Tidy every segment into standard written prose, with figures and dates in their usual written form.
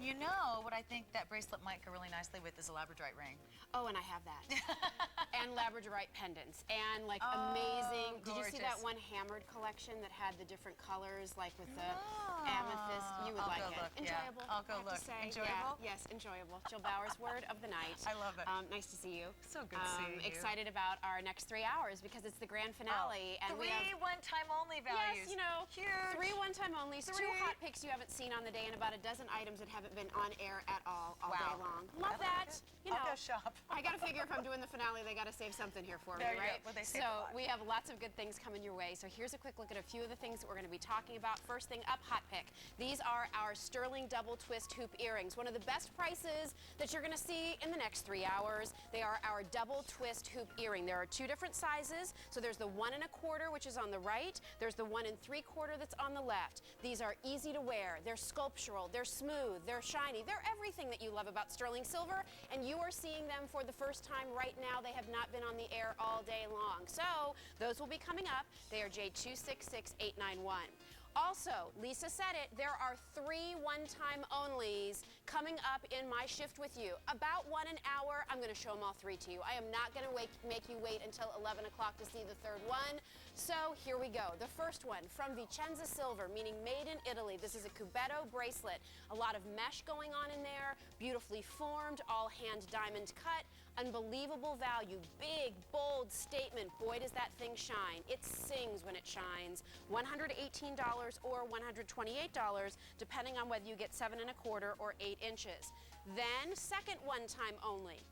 And you know what I think that bracelet might go really nicely with is a labradorite ring. Oh, and I have that. And labradorite pendants. And like amazing. Did you see that one hammered collection that had the different colors, like with the amethyst? You would like it. Look, enjoyable. Yeah. I'll go look. Enjoyable? Yeah, yes, enjoyable. Jill Bauer's word of the night. I love it. Nice to see you. So good seeing you. Excited about our next 3 hours because it's the grand finale. And we have one-time only values. Yes, you know, huge. 3 one-time onlys, 2 hot picks you haven't seen on the day, and about a dozen items that haven't been on air at all day long. Love that. You know, I'll go shop. I got to figure if I'm doing the finale, they got to save something here for me, there you right? Go. Well, they save so we have lots of good things coming your way. So here's a quick look at a few of the things that we're going to be talking about. First thing up, hot pick. These are our sterling double twist hoop earrings. One of the best prices that you're going to see in the next 3 hours. They are our double twist hoop earring. There are 2 different sizes. So there's the 1 1/4, which is on the right. There's the 1 3/4 that's on the left. These are easy to wear. They're sculptural. They're smooth. They're shiny. They're everything that you love about sterling silver, and you are seeing them for the first time right now. They have not been on the air all day long. So those will be coming up. They are J266891. Also, Lisa said it, there are 3 one-time onlys coming up in my shift with you. About 1 an hour, I'm going to show them all 3 to you. I am not going to make you wait until 11 o'clock to see the 3rd one. So here we go. The first one from Vicenza Silver, meaning made in Italy. This is a Cubetto bracelet. A lot of mesh going on in there, beautifully formed, all hand diamond cut. Unbelievable value, big, bold statement. Boy, does that thing shine. It sings when it shines. $118 or $128, depending on whether you get 7 1/4 or 8 inches. Then, second one-time only.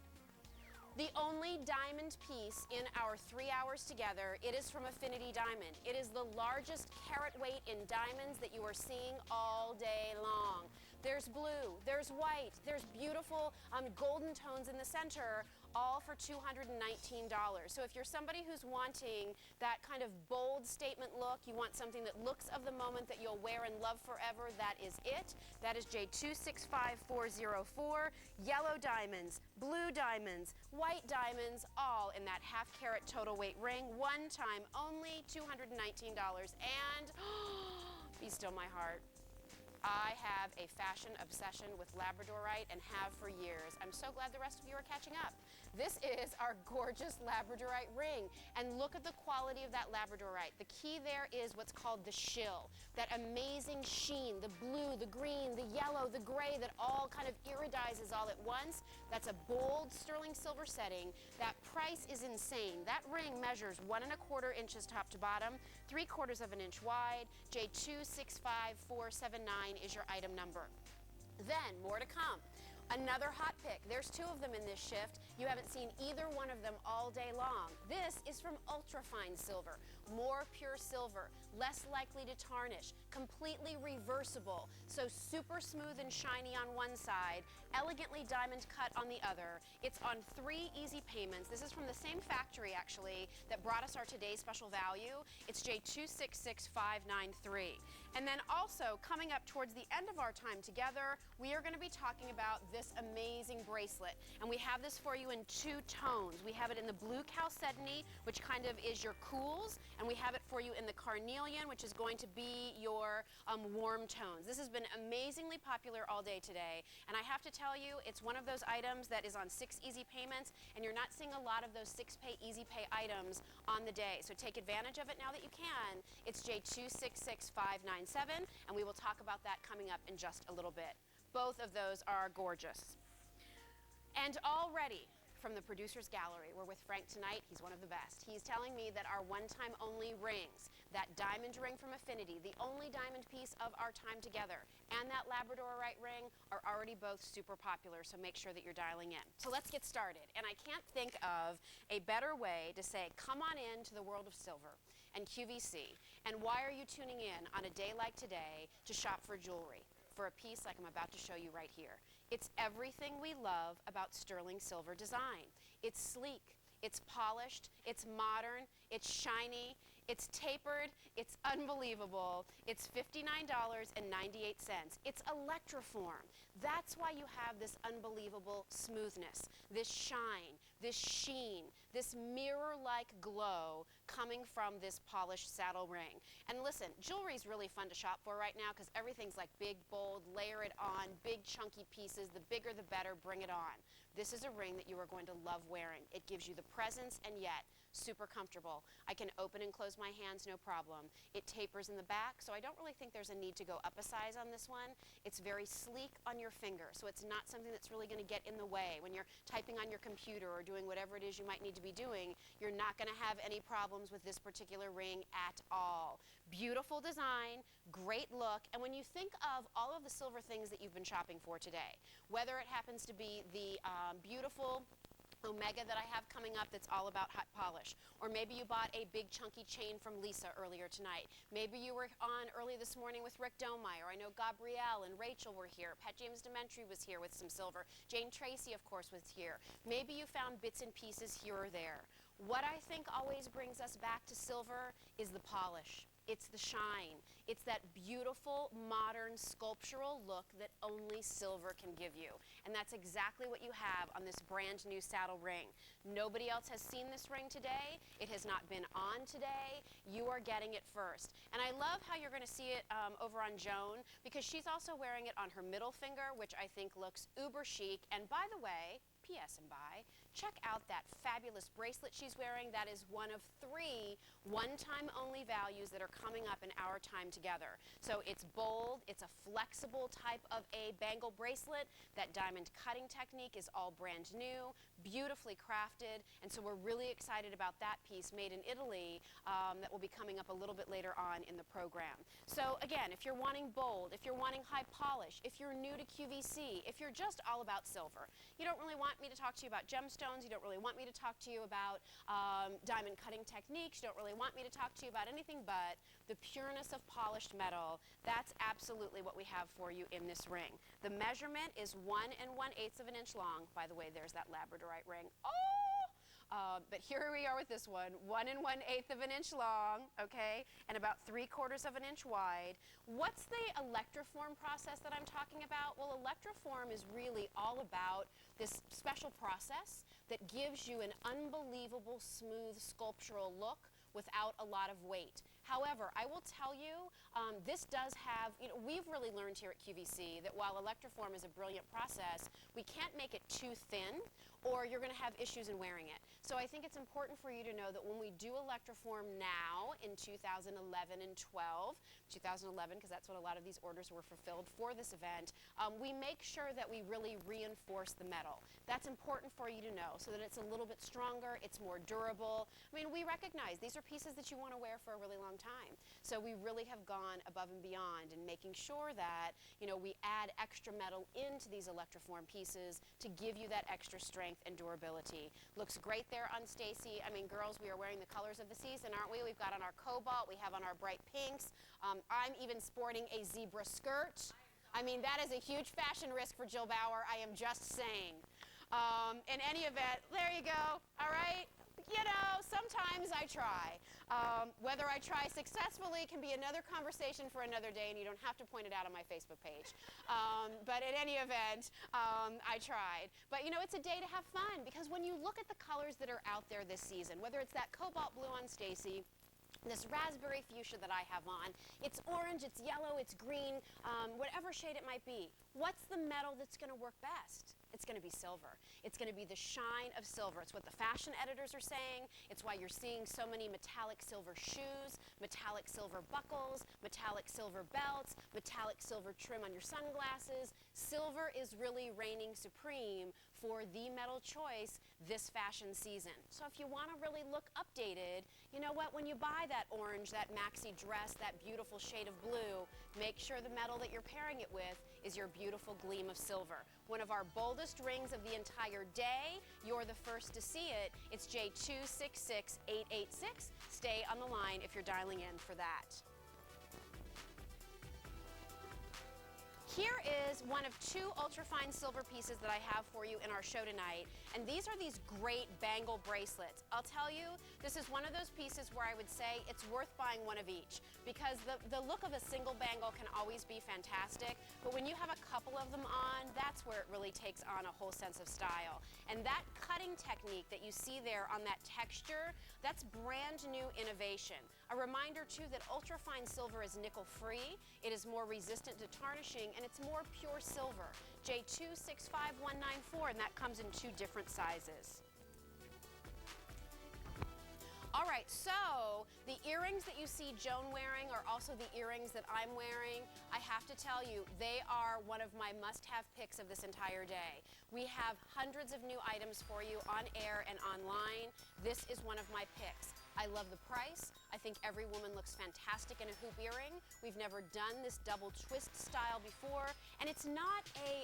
The only diamond piece in our 3 hours together, it is from Affinity Diamond. It is the largest carat weight in diamonds that you are seeing all day long. There's blue, there's white, there's beautiful golden tones in the center, all for $219. So if you're somebody who's wanting that kind of bold statement look, you want something that looks of the moment that you'll wear and love forever, that is it. That is J265404. Yellow diamonds, blue diamonds, white diamonds, all in that half-carat total weight ring. One time only, $219. And be still my heart. I have a fashion obsession with labradorite and have for years. I'm so glad the rest of you are catching up. This is our gorgeous labradorite ring, and look at the quality of that labradorite. The key there is what's called the shill, that amazing sheen, the blue, the green, the yellow, the gray that all kind of iridizes all at once. That's a bold sterling silver setting. That price is insane. That ring measures 1 1/4 inches top to bottom, 3/4 of an inch wide. J265479 is your item number. Then, more to come. Another hot pick. There's 2 of them in this shift. You haven't seen either one of them all day long. This is from ultrafine silver. More pure silver, less likely to tarnish, completely reversible, so super smooth and shiny on one side, elegantly diamond cut on the other. It's on 3 easy payments. This is from the same factory, actually, that brought us our today's special value. It's J266593. And then also, coming up towards the end of our time together, we are going to be talking about this amazing bracelet. And we have this for you in 2 tones. We have it in the blue chalcedony, which kind of is your cools, and we have it for you in the carnelian, which is going to be your warm tones. This has been amazingly popular all day today, and I have to tell you, it's one of those items that is on 6 easy payments, and you're not seeing a lot of those 6-pay easy pay items on the day. So take advantage of it now that you can. It's J266597, and we will talk about that coming up in just a little bit. Both of those are gorgeous. And already, from the producer's gallery, we're with Frank tonight. He's one of the best. He's telling me that our one-time only rings, that diamond ring from Affinity, the only diamond piece of our time together, and that labradorite ring are already both super popular, so make sure that you're dialing in. So let's get started. And I can't think of a better way to say, come on in to the world of silver and QVC, and why are you tuning in on a day like today to shop for jewelry? For a piece like I'm about to show you right here. It's everything we love about sterling silver design. It's sleek, it's polished, it's modern, it's shiny, it's tapered, it's unbelievable. It's $59.98. It's electroform. That's why you have this unbelievable smoothness, this shine, this sheen, this mirror-like glow coming from this polished saddle ring. And listen, jewelry is really fun to shop for right now because everything's like big, bold, layer it on, big chunky pieces, the bigger the better, bring it on. This is a ring that you are going to love wearing. It gives you the presence and yet super comfortable. I can open and close my hands no problem. It tapers in the back, so I don't really think there's a need to go up a size on this one. It's very sleek on your finger, so it's not something that's really going to get in the way. When you're typing on your computer or doing whatever it is you might need to be doing, you're not going to have any problems with this particular ring at all. Beautiful design, great look, and when you think of all of the silver things that you've been shopping for today, whether it happens to be the beautiful Omega that I have coming up that's all about hot polish. Or maybe you bought a big chunky chain from Lisa earlier tonight. Maybe you were on early this morning with Rick Domeyer. I know Gabrielle and Rachel were here. Pat James Dementry was here with some silver. Jane Tracy, of course, was here. Maybe you found bits and pieces here or there. What I think always brings us back to silver is the polish. It's the shine. It's that beautiful, modern, sculptural look that only silver can give you. And that's exactly what you have on this brand new saddle ring. Nobody else has seen this ring today. It has not been on today. You are getting it first. And I love how you're going to see it over on Joan because she's also wearing it on her middle finger, which I think looks uber chic. And by the way, P.S. and by, check out that fabulous bracelet she's wearing. That is one of 3 one-time only values that are coming up in our time together. So it's bold, it's a flexible type of a bangle bracelet. That diamond cutting technique is all brand new, beautifully crafted, and so we're really excited about that piece made in Italy that will be coming up a little bit later on in the program. So again, if you're wanting bold, if you're wanting high polish, if you're new to QVC, if you're just all about silver, you don't really want me to talk to you about gemstones, you don't really want me to talk to you about diamond cutting techniques, you don't really want me to talk to you about anything but the pureness of polished metal. That's absolutely what we have for you in this ring. The measurement is 1 1/8 of an inch long. By the way, there's that labradorite ring. Oh! But here we are with this one, 1 1/8 of an inch long, okay, and about 3/4 of an inch wide. What's the electroform process that I'm talking about? Well, electroform is really all about this special process that gives you an unbelievable smooth sculptural look without a lot of weight. However, I will tell you, this does have, we've really learned here at QVC that while electroform is a brilliant process, we can't make it too thin or you're going to have issues in wearing it. So I think it's important for you to know that when we do electroform now in 2011 and 12, 2011 because that's what a lot of these orders were fulfilled for this event, we make sure that we really reinforce the metal. That's important for you to know so that it's a little bit stronger, it's more durable. I mean, we recognize these are pieces that you want to wear for a really long time. So we really have gone above and beyond in making sure that, we add extra metal into these electroform pieces to give you that extra strength and durability. Looks great there on Staci. I mean, girls, we are wearing the colors of the season, aren't we? We've got on our cobalt, we have on our bright pinks. I'm even sporting a zebra skirt. I mean, that is a huge fashion risk for Jill Bauer, I am just saying. In any event, there you go, all right? Sometimes I try. Whether I try successfully can be another conversation for another day, and you don't have to point it out on my Facebook page. But in any event, I tried. But it's a day to have fun, because when you look at the colors that are out there this season, whether it's that cobalt blue on Staci, this raspberry fuchsia that I have on, it's orange, it's yellow, it's green, whatever shade it might be, what's the metal that's going to work best? It's going to be silver. It's going to be the shine of silver. It's what the fashion editors are saying. It's why you're seeing so many metallic silver shoes, metallic silver buckles, metallic silver belts, metallic silver trim on your sunglasses. Silver is really reigning supreme for the metal choice this fashion season. So if you want to really look updated, you know what? When you buy that orange, that maxi dress, that beautiful shade of blue, make sure the metal that you're pairing it with is your beautiful gleam of silver. One of our boldest rings of the entire day. You're the first to see it. It's J266886. Stay on the line if you're dialing in for that. Here is one of 2 ultrafine silver pieces that I have for you in our show tonight, and these are these great bangle bracelets. I'll tell you, this is one of those pieces where I would say it's worth buying one of each, because the look of a single bangle can always be fantastic, but when you have a couple of them on, that's where it really takes on a whole sense of style. And that cutting technique that you see there on that texture, that's brand new innovation. A reminder too that ultrafine silver is nickel free, it is more resistant to tarnishing, and it's more pure silver. J265194, and that comes in 2 different sizes. All right, so the earrings that you see Joan wearing are also the earrings that I'm wearing. I have to tell you, they are one of my must-have picks of this entire day. We have hundreds of new items for you on air and online. This is one of my picks. I love the price. I think every woman looks fantastic in a hoop earring. We've never done this double twist style before, and it's not a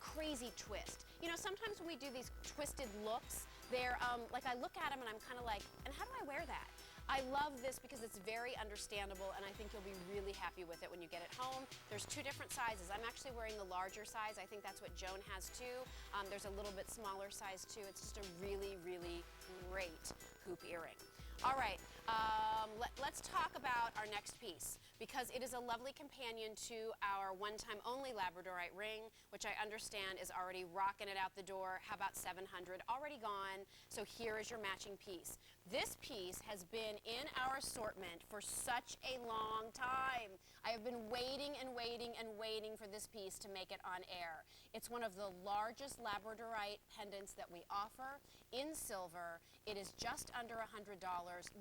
crazy twist. You know, sometimes when we do these twisted looks, they're like I look at them and I'm kind of like, and how do I wear that? I love this because it's very understandable, and I think you'll be really happy with it when you get it home. There's 2 different sizes. I'm actually wearing the larger size. I think that's what Joan has too. There's a little bit smaller size too. It's just a really, really great hoop earring. All right, let's talk about our next piece, because it is a lovely companion to our one-time only labradorite ring, which I understand is already rocking it out the door. How about 700? Already gone. So here is your matching piece. This piece has been in our assortment for such a long time. I have been waiting and waiting and waiting for this piece to make it on air. It's one of the largest labradorite pendants that we offer in silver. It is just under $100.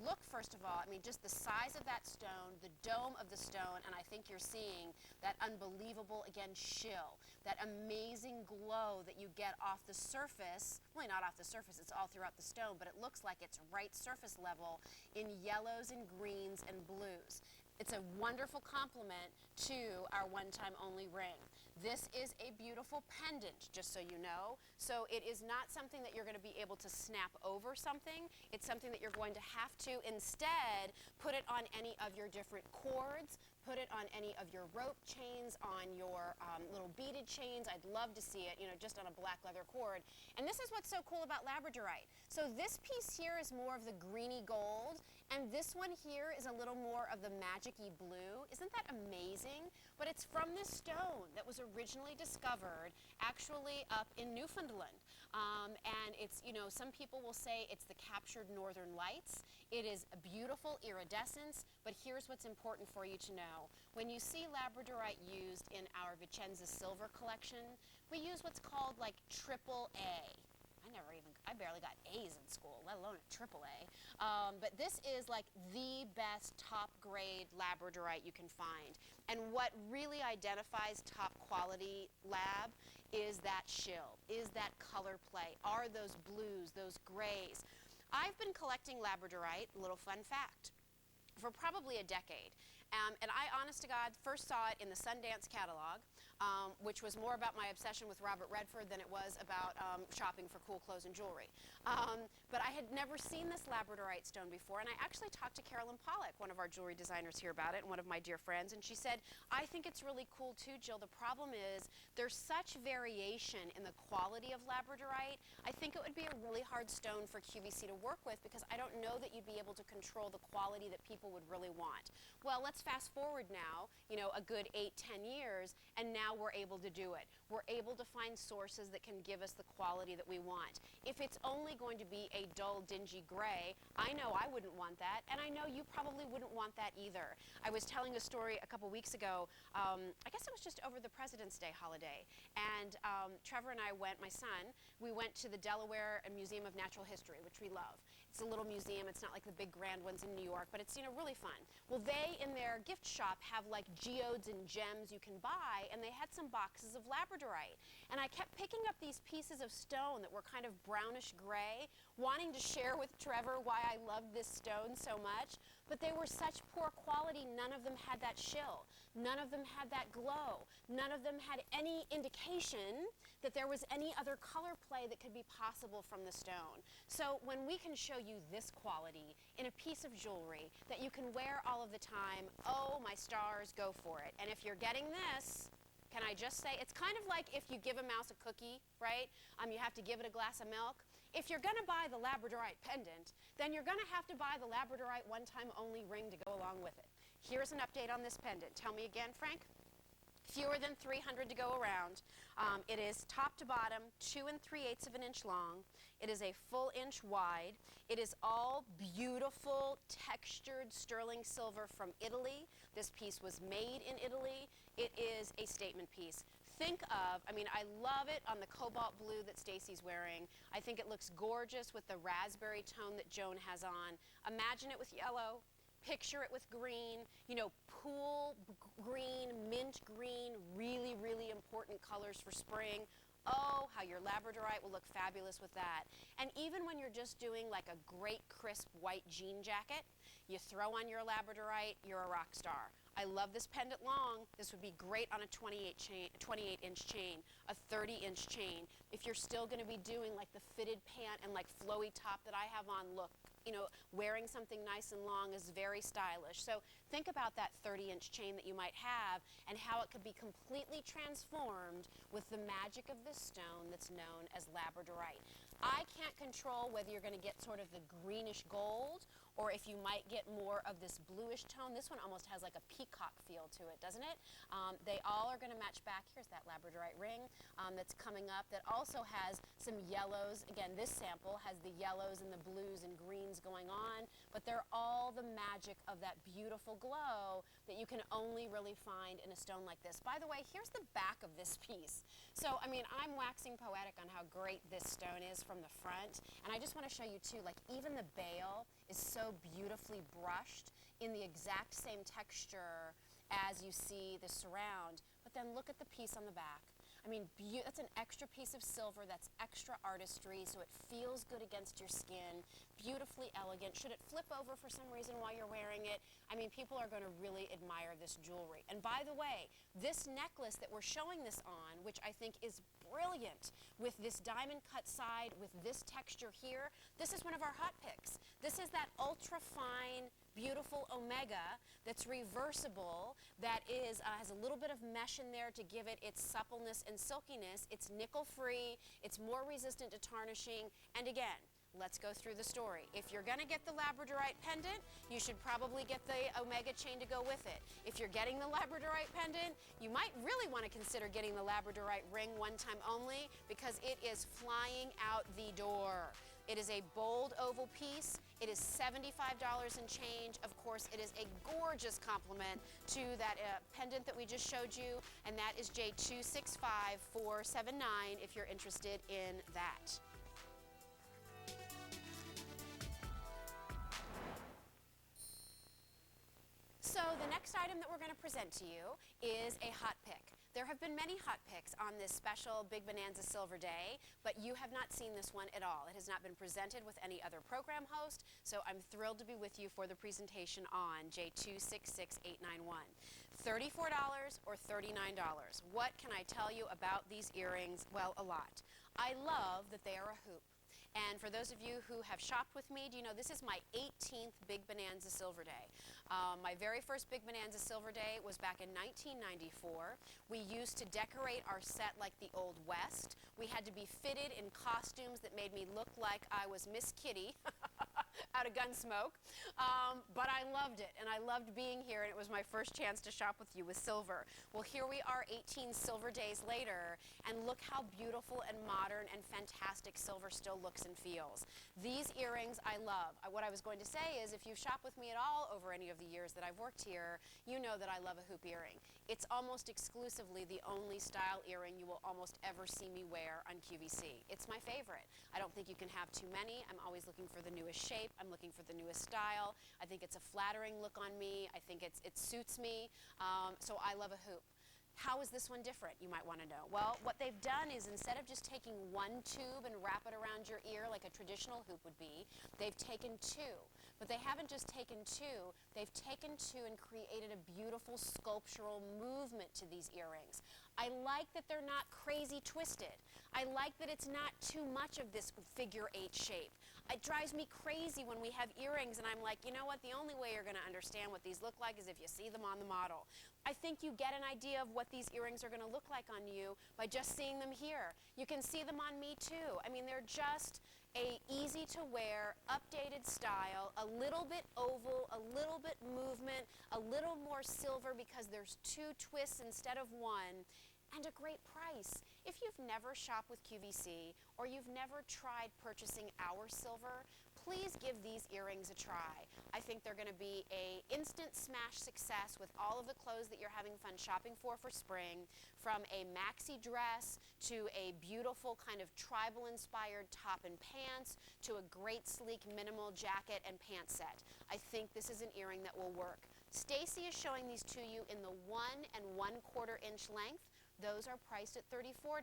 Look, first of all, I mean, just the size of that stone, the dome of the stone, and I think you're seeing that unbelievable, again, shill, that amazing glow that you get off the surface. Really not off the surface, it's all throughout the stone, but it looks like it's right surface level in yellows and greens and blues. It's a wonderful complement to our one-time only ring. This is a beautiful pendant, just so you know. So it is not something that you're going to be able to snap over something. It's something that you're going to have to instead put it on any of your different cords, put it on any of your rope chains, on your little beaded chains. I'd love to see it, you know, just on a black leather cord. And this is what's so cool about labradorite. So this piece here is more of the greeny gold, and this one here is a little more of the magic-y blue. Isn't that amazing? But it's from this stone that was originally discovered actually up in Newfoundland. And it's, you know, some people will say it's the captured northern lights. It is a beautiful iridescence, but here's what's important for you to know. When you see labradorite used in our Vicenza silver collection, we use what's called like AAA. I barely got A's in school, let alone a AAA. But this is like the best top grade labradorite you can find. And what really identifies top quality lab is that shill, is that color play, are those blues, those grays. I've been collecting labradorite, little fun fact, for probably a decade. And I, honest to God, first saw it in the Sundance catalog, which was more about my obsession with Robert Redford than it was about shopping for cool clothes and jewelry. But I had never seen this labradorite stone before, and I actually talked to Carolyn Pollock, one of our jewelry designers here, about it, and one of my dear friends, and she said, I think it's really cool too, Jill. The problem is there's such variation in the quality of labradorite. I think it would be a really hard stone for QVC to work with, because I don't know that you'd be able to control the quality that people would really want. Well, let's fast forward now, you know, a good 8-10 years, and now we're able to do it. We're able to find sources that can give us the quality that we want. If it's only going to be a dull, dingy gray, I know I wouldn't want that, and I know you probably wouldn't want that either. I was telling a story a couple weeks ago, I guess it was just over the President's Day holiday, and Trevor and I went, my son, we went to the Delaware Museum of Natural History, which we love. It's a little museum. It's not like the big grand ones in New York, but it's, you know, really fun. Well, they, in their gift shop, have like geodes and gems you can buy, and they had some boxes of labradorite. And I kept picking up these pieces of stone that were kind of brownish gray, wanting to share with Trevor why I loved this stone so much, but they were such poor quality, none of them had that shill. None of them had that glow. None of them had any indication that there was any other color play that could be possible from the stone. So when we can show you this quality in a piece of jewelry that you can wear all of the time, oh, my stars, go for it. And if you're getting this, can I just say, it's kind of like if you give a mouse a cookie, right? You have to give it a glass of milk. If you're going to buy the labradorite pendant, then you're going to have to buy the labradorite one-time only ring to go along with it. Here's an update on this pendant. Tell me again, Frank. Fewer than 300 to go around. It is top to bottom, 2 3/8 of an inch long. It is a full inch wide. It is all beautiful, textured sterling silver from Italy. This piece was made in Italy. It is a statement piece. Think of, I mean, I love it on the cobalt blue that Staci's wearing. I think it looks gorgeous with the raspberry tone that Joan has on. Imagine it with yellow. Picture it with green, you know, pool green, mint green, really, really important colors for spring. Oh, how your labradorite will look fabulous with that. And even when you're just doing like a great crisp white jean jacket, you throw on your labradorite, you're a rock star. I love this pendant long. This would be great on a 28-inch chain, a 30-inch chain. If you're still going to be doing like the fitted pant and like flowy top that I have on, look, you know, wearing something nice and long is very stylish. So think about that 30-inch chain that you might have and how it could be completely transformed with the magic of this stone that's known as labradorite. I can't control whether you're going to get sort of the greenish gold or if you might get more of this bluish tone. This one almost has like a peacock feel to it, doesn't it? They all are going to match back. Here's that labradorite ring that's coming up that also has some yellows. Again, this sample has the yellows and the blues and greens going on, but they're all the magic of that beautiful glow that you can only really find in a stone like this. By the way, here's the back of this piece. So, I mean, I'm waxing poetic on how great this stone is from the front, and I just want to show you too, like even the bail is so beautifully brushed in the exact same texture as you see the surround, but then look at the piece on the back. I mean, that's an extra piece of silver, that's extra artistry, so it feels good against your skin, beautifully elegant. Should it flip over for some reason while you're wearing it, I mean, people are going to really admire this jewelry. And by the way, this necklace that we're showing this on, which I think is brilliant, with this diamond cut side, with this texture here, this is one of our hot picks. This is that ultra fine, beautiful omega that's reversible, that is has a little bit of mesh in there to give it its suppleness and silkiness. It's nickel free, it's more resistant to tarnishing, and again, let's go through the story. If you're going to get the labradorite pendant, you should probably get the omega chain to go with it. If you're getting the labradorite pendant, you might really want to consider getting the labradorite ring one time only because it is flying out the door. It is a bold oval piece. It is $75 and change. Of course, it is a gorgeous complement to that pendant that we just showed you, and that is J265479 if you're interested in that. So the next item that we're going to present to you is a hot pick. There have been many hot picks on this special Big Bonanza Silver Day, but you have not seen this one at all. It has not been presented with any other program host, so I'm thrilled to be with you for the presentation on J266891. $34 or $39. What can I tell you about these earrings? Well, a lot. I love that they are a hoop. And for those of you who have shopped with me, do you know this is my 18th Big Bonanza Silver Day. My very first Big Bonanza Silver Day was back in 1994. We used to decorate our set like the Old West. We had to be fitted in costumes that made me look like I was Miss Kitty out of Gunsmoke. But I loved it, and I loved being here, and it was my first chance to shop with you with silver. Well, here we are 18 silver days later, and look how beautiful and modern and fantastic silver still looks and feels. These earrings I love. What I was going to say is if you've shopped with me at all over any of the years that I've worked here, you know that I love a hoop earring. It's almost exclusively the only style earring you will almost ever see me wear on QVC. It's my favorite. I don't think you can have too many. I'm always looking for the newest shape. I'm looking for the newest style. I think it's a flattering look on me. I think it suits me. So I love a hoop. How is this one different, you might want to know? Well, what they've done is instead of just taking one tube and wrap it around your ear like a traditional hoop would be, they've taken two. But they haven't just taken two, they've taken two and created a beautiful sculptural movement to these earrings. I like that they're not crazy twisted. I like that it's not too much of this figure 8 shape. It drives me crazy when we have earrings and I'm like, you know what, the only way you're going to understand what these look like is if you see them on the model. I think you get an idea of what these earrings are going to look like on you by just seeing them here. You can see them on me too. I mean, they're just a easy to wear, updated style, a little bit oval, a little bit movement, a little more silver because there's 2 twists instead of 1, and a great price. If you've never shopped with QVC or you've never tried purchasing our silver, please give these earrings a try. I think they're going to be an instant smash success with all of the clothes that you're having fun shopping for spring, from a maxi dress to a beautiful kind of tribal inspired top and pants to a great sleek minimal jacket and pant set. I think this is an earring that will work. Staci is showing these to you in the 1 1/4 inch length. Those are priced at $34.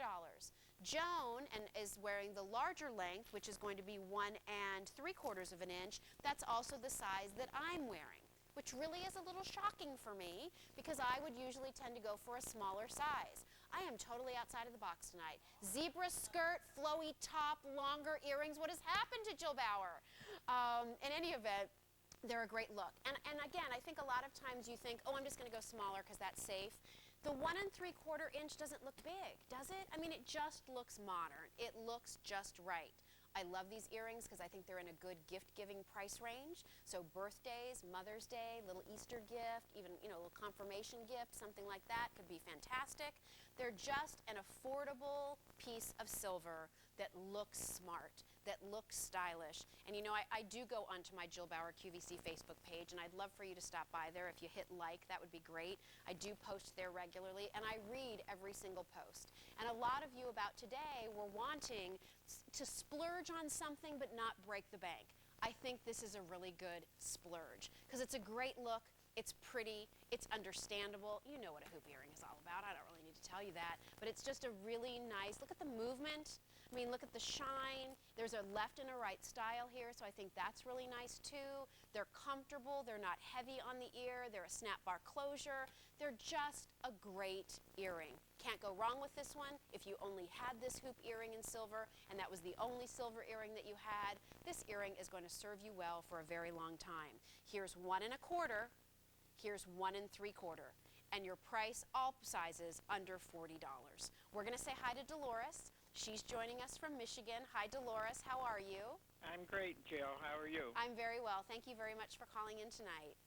Joan is wearing the larger length, which is going to be 1 3/4 of an inch. That's also the size that I'm wearing, which really is a little shocking for me because I would usually tend to go for a smaller size. I am totally outside of the box tonight. Zebra skirt, flowy top, longer earrings. What has happened to Jill Bauer? In any event, they're a great look. And again, I think a lot of times you think, oh, I'm just going to go smaller because that's safe. The 1 3/4 inch doesn't look big, does it? I mean, it just looks modern. It looks just right. I love these earrings because I think they're in a good gift-giving price range. So birthdays, Mother's Day, little Easter gift, even, you know, a little confirmation gift, something like that could be fantastic. They're just an affordable piece of silver that looks smart, that looks stylish. And you know, I do go onto my Jill Bauer QVC Facebook page, and I'd love for you to stop by there. If you hit like, that would be great. I do post there regularly, and I read every single post. And a lot of you about today were wanting to splurge on something but not break the bank. I think this is a really good splurge because it's a great look. It's pretty, it's understandable. You know what a hoop earring is all about. I don't really need to tell you that, but it's just a really nice, look at the movement. I mean, look at the shine. There's a left and a right style here, so I think that's really nice too. They're comfortable, they're not heavy on the ear, they're a snap bar closure. They're just a great earring. Can't go wrong with this one. If you only had this hoop earring in silver and that was the only silver earring that you had, this earring is going to serve you well for a very long time. Here's 1 1/4, here's 1 3/4, and your price, all sizes, under $40. We're going to say hi to Dolores. She's joining us from Michigan. Hi, Dolores. How are you? I'm great, Jill. How are you? I'm very well. Thank you very much for calling in tonight.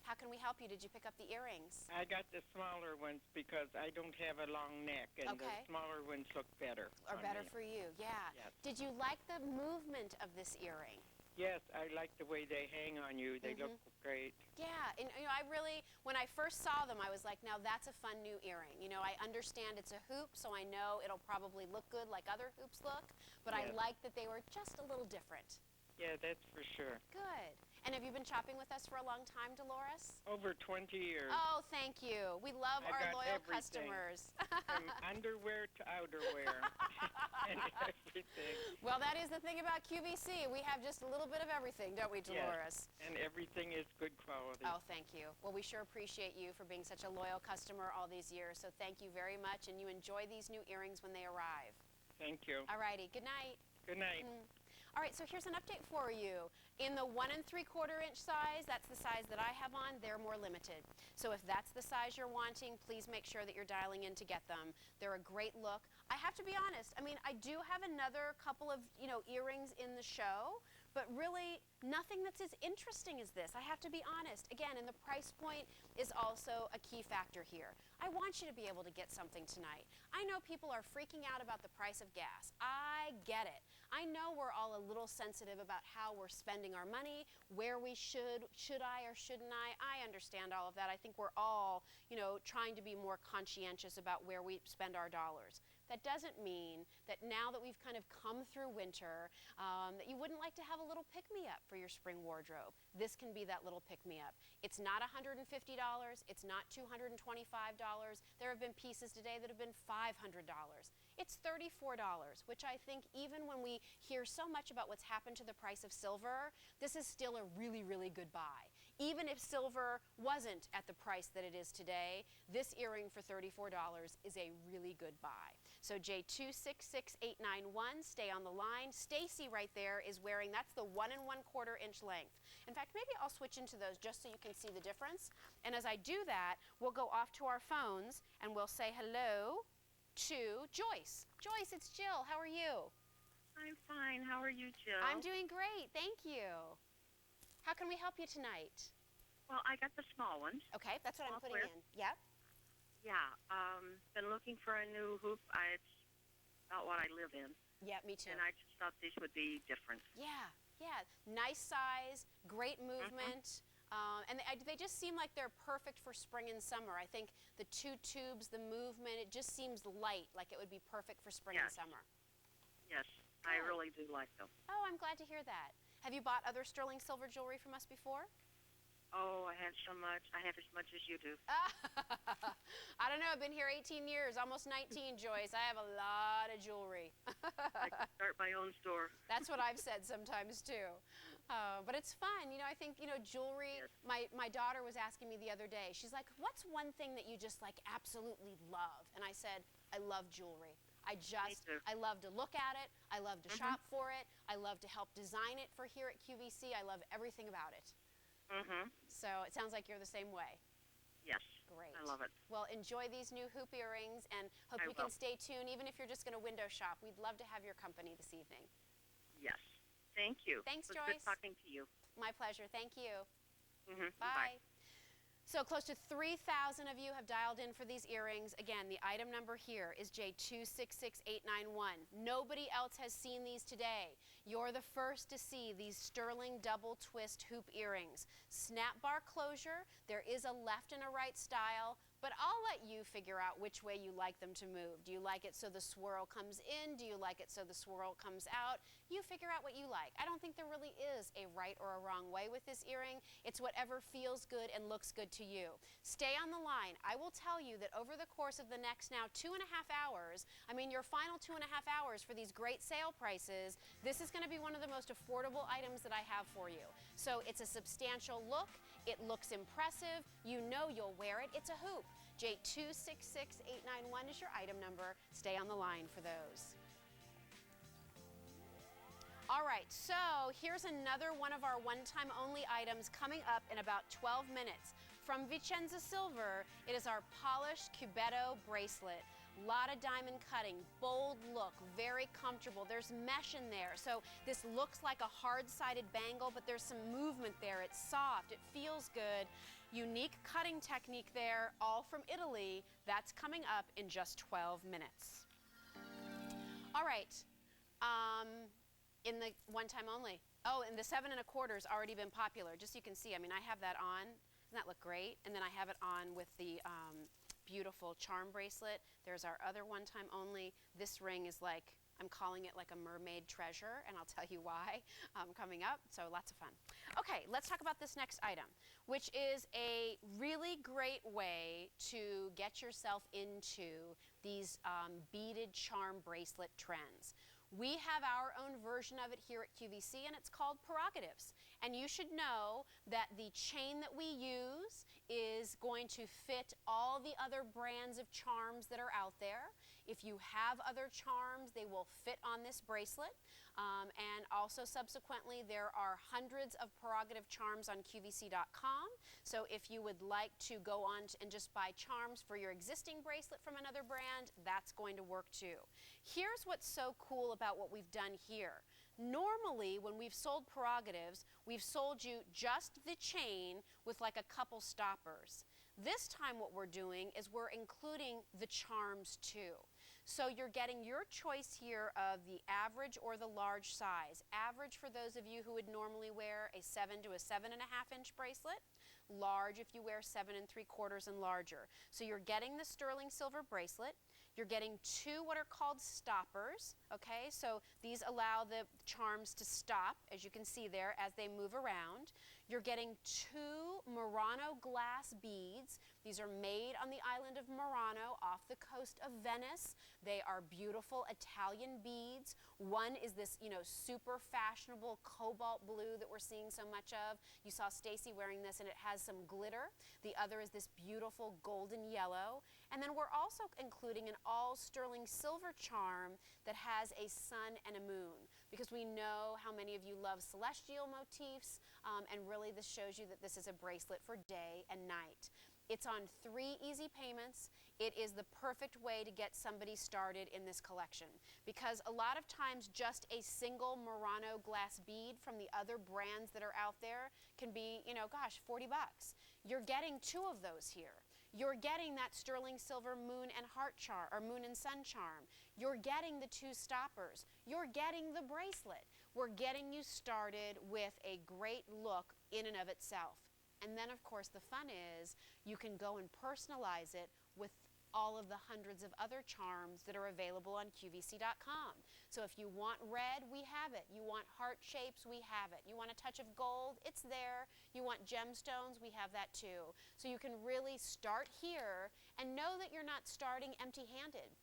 How can we help you? Did you pick up the earrings? I got the smaller ones because I don't have a long neck, and the smaller ones look better. Or better me. for you, yeah. Yes. Did you like the movement of this earring? Yes, I like the way they hang on you. They look great. Yeah, and you know, I really, when I first saw them, I was like, now that's a fun new earring. You know, I understand it's a hoop, so I know it'll probably look good like other hoops look, but I like that they were just a little different. Yeah, that's for sure. Good. And have you been shopping with us for a long time, Dolores? Over 20 years. Oh, thank you. We love I our got loyal everything. customers. From underwear to outerwear. And everything. Well, that is the thing about QVC. We have just a little bit of everything, don't we, Dolores? Yes, and everything is good quality. Oh, thank you. Well, we sure appreciate you for being such a loyal customer all these years. So thank you very much, and you enjoy these new earrings when they arrive. Thank you. All righty. Good night. Good night. All right, so here's an update for you. In the 1 3/4 inch size, that's the size that I have on, they're more limited. So if that's the size you're wanting, please make sure that you're dialing in to get them. They're a great look. I have to be honest, I mean, I do have another couple of, you know, earrings in the show, but really nothing that's as interesting as this. I have to be honest. Again, and the price point is also a key factor here. I want you to be able to get something tonight. I know people are freaking out about the price of gas. I get it. I know we're all a little sensitive about how we're spending our money, where we should I or shouldn't I understand all of that. I think we're all, you know, trying to be more conscientious about where we spend our dollars. That doesn't mean that now that we've kind of come through winter, that you wouldn't like to have a little pick-me-up for your spring wardrobe. This can be that little pick-me-up. It's not $150. It's not $225. There have been pieces today that have been $500. It's $34, which I think even when we hear so much about what's happened to the price of silver, this is still a really, really good buy. Even if silver wasn't at the price that it is today, this earring for $34 is a really good buy. So J266891, stay on the line. Staci right there is wearing, that's the 1 1/4 inch length. In fact, maybe I'll switch into those just so you can see the difference. And as I do that, we'll go off to our phones and we'll say hello to Joyce. Joyce, it's Jill. How are you? I'm fine. How are you, Jill? I'm doing great. Thank you. How can we help you tonight? Well, I got the small ones. Okay, that's what I'm putting in. Yep. Yeah. Been looking for a new hoop. It's about what I live in. Yeah, me too. And I just thought these would be different. Yeah, yeah. Nice size, great movement. And they just seem like they're perfect for spring and summer. I think the 2 tubes, the movement, it just seems light, like it would be perfect for spring and summer. Yes, I really do like them. Oh, I'm glad to hear that. Have you bought other sterling silver jewelry from us before? Oh, I have so much. I have as much as you do. I don't know. I've been here 18 years, almost 19, Joyce. I have a lot of jewelry. I could start my own store. That's what I've said sometimes, too. But it's fun. You know, I think, you know, jewelry, my daughter was asking me the other day, she's like, what's one thing that you just, like, absolutely love? And I said, I love jewelry. I love to look at it. I love to shop for it. I love to help design it for here at QVC. I love everything about it. So it sounds like you're the same way. Yes. Great. I love it. Well, enjoy these new hoop earrings and hope you can stay tuned, even if you're just going to window shop. We'd love to have your company this evening. Yes. Thank you. Thanks, it was Joyce. Good talking to you. My pleasure. Thank you. Bye. So close to 3,000 of you have dialed in for these earrings. Again, the item number here is J266891. Nobody else has seen these today. You're the first to see these sterling double twist hoop earrings. Snap bar closure. There is a left and a right style, but I'll let you figure out which way you like them to move. Do you like it so the swirl comes in? Do you like it so the swirl comes out? You figure out what you like. I don't think there really is a right or a wrong way with this earring. It's whatever feels good and looks good to you. Stay on the line. I will tell you that over the course of the next now 2.5 hours, I mean your final 2.5 hours for these great sale prices, this is going to be one of the most affordable items that I have for you. So it's a substantial look. It looks impressive. You know you'll wear it. It's a hoop. J266891 is your item number. Stay on the line for those. All right, so here's another one of our one-time only items coming up in about 12 minutes. From Vicenza Silver, it is our polished Cubetto bracelet. Lot of diamond cutting, bold look, very comfortable. There's mesh in there, so this looks like a hard-sided bangle, but there's some movement there. It's soft, it feels good. Unique cutting technique there, all from Italy. That's coming up in just 12 minutes. All right, in the one time only. Oh, and the 7 1/4's already been popular. Just so you can see, I mean, I have that on. Doesn't that look great? And then I have it on with the beautiful charm bracelet. There's our other one time only. This ring is like, I'm calling it like a mermaid treasure, and I'll tell you why coming up. So lots of fun. Okay, let's talk about this next item, which is a really great way to get yourself into these beaded charm bracelet trends. We have our own version of it here at QVC, and it's called Prerogatives. And you should know that the chain that we use is going to fit all the other brands of charms that are out there. If you have other charms, they will fit on this bracelet. And also subsequently, there are hundreds of Prerogative charms on QVC.com. So if you would like to go on and just buy charms for your existing bracelet from another brand, that's going to work too. Here's what's so cool about what we've done here. Normally, when we've sold Prerogatives, we've sold you just the chain with like a couple stoppers. This time what we're doing is we're including the charms too. So you're getting your choice here of the average or the large size. Average for those of you who would normally wear a 7 to a 7.5 inch bracelet. Large if you wear 7 3/4 and larger. So you're getting the sterling silver bracelet. You're getting 2 what are called stoppers, okay? So these allow the charms to stop, as you can see there, as they move around. You're getting 2 Murano glass beads. These are made on the island of Murano off the coast of Venice. They are beautiful Italian beads. One is this, you know, super fashionable cobalt blue that we're seeing so much of. You saw Staci wearing this and it has some glitter. The other is this beautiful golden yellow. And then we're also including an all sterling silver charm that has a sun and a moon, because we know how many of you love celestial motifs, and really this shows you that this is a bracelet for day and night. It's on 3 easy payments. It is the perfect way to get somebody started in this collection, because a lot of times just a single Murano glass bead from the other brands that are out there can be, you know, gosh, 40 bucks. You're getting 2 of those here. You're getting that sterling silver moon and heart charm, or moon and sun charm. You're getting the 2 stoppers. You're getting the bracelet. We're getting you started with a great look in and of itself. And then, of course, the fun is you can go and personalize it with all of the hundreds of other charms that are available on QVC.com. So if you want red, we have it. You want heart shapes, we have it. You want a touch of gold, it's there. You want gemstones, we have that too. So you can really start here and know that you're not starting empty-handed.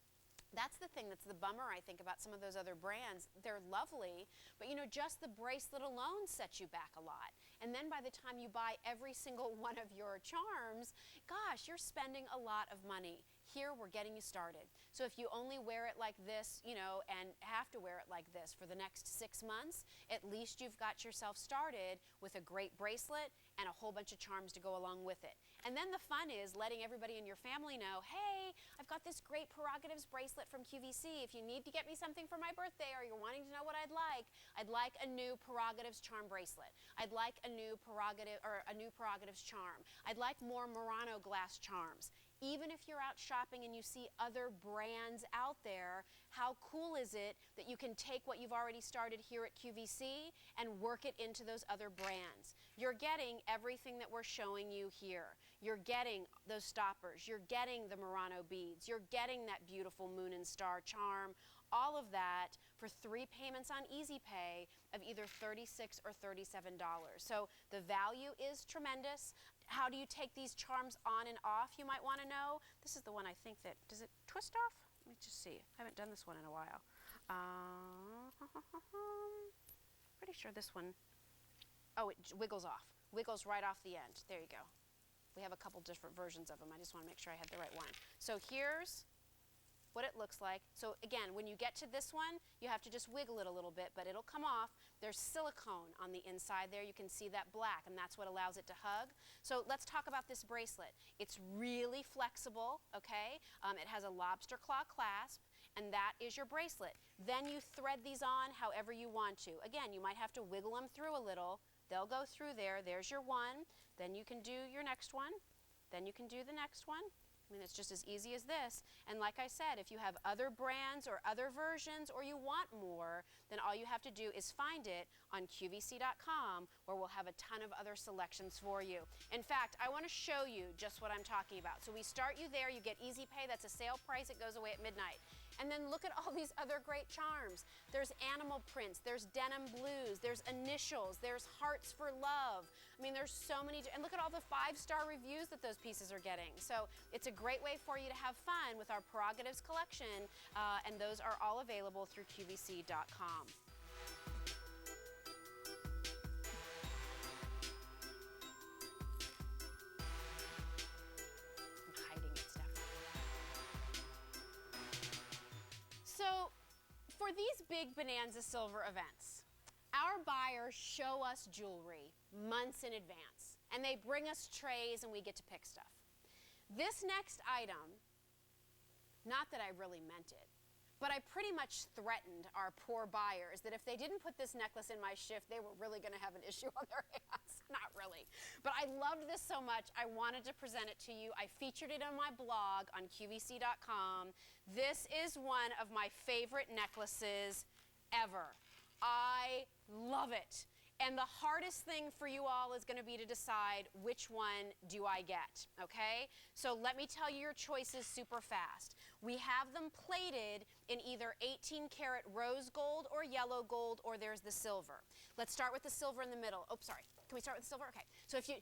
That's the thing that's the bummer, I think, about some of those other brands. They're lovely, but you know, just the bracelet alone sets you back a lot. And then by the time you buy every single one of your charms, gosh, you're spending a lot of money. Here, we're getting you started. So if you only wear it like this, you know, and have to wear it like this for the next 6 months, at least you've got yourself started with a great bracelet and a whole bunch of charms to go along with it. And then the fun is letting everybody in your family know, hey, I've got this great Prerogatives bracelet from QVC. If you need to get me something for my birthday, or you're wanting to know what I'd like a new Prerogatives charm bracelet. I'd like a new Prerogatives charm. I'd like more Murano glass charms. Even if you're out shopping and you see other brands out there, how cool is it that you can take what you've already started here at QVC and work it into those other brands? You're getting everything that we're showing you here. You're getting those stoppers. You're getting the Murano beads. You're getting that beautiful moon and star charm. All of that for 3 payments on Easy Pay of either $36 or $37. So the value is tremendous. How do you take these charms on and off, you might want to know? This is the one I think that, does it twist off? Let me just see. I haven't done this one in a while. Pretty sure this one, oh, it wiggles off. Wiggles right off the end. There you go. We have a couple different versions of them. I just want to make sure I had the right one. So here's what it looks like. So again, when you get to this one, you have to just wiggle it a little bit, but it'll come off. There's silicone on the inside there. You can see that black, and that's what allows it to hug. So let's talk about this bracelet. It's really flexible, okay? It has a lobster claw clasp, and that is your bracelet. Then you thread these on however you want to. Again, you might have to wiggle them through a little. They'll go through there. There's your one. Then you can do your next one. Then you can do the next one. I mean, it's just as easy as this. And like I said, if you have other brands or other versions, or you want more, then all you have to do is find it on QVC.com, where we'll have a ton of other selections for you. In fact, I want to show you just what I'm talking about. So we start you there. You get Easy Pay. That's a sale price. It goes away at midnight. And then look at all these other great charms. There's animal prints, there's denim blues, there's initials, there's hearts for love. I mean, there's so many, and look at all the 5-star reviews that those pieces are getting. So it's a great way for you to have fun with our Prerogatives collection, and those are all available through QVC.com. So for these big Bonanza Silver events, our buyers show us jewelry months in advance, and they bring us trays and we get to pick stuff. This next item, not that I really meant it, but I pretty much threatened our poor buyers that if they didn't put this necklace in my shift, they were really going to have an issue on their hands. Not really. But I loved this so much, I wanted to present it to you. I featured it on my blog on QVC.com. This is one of my favorite necklaces ever. I love it. And the hardest thing for you all is going to be to decide which one do I get, okay? So let me tell you your choices super fast. We have them plated in either 18 karat rose gold or yellow gold, or there's the silver. Let's start with the silver in the middle. Oh, sorry. Can we start with the silver? Okay. So if you,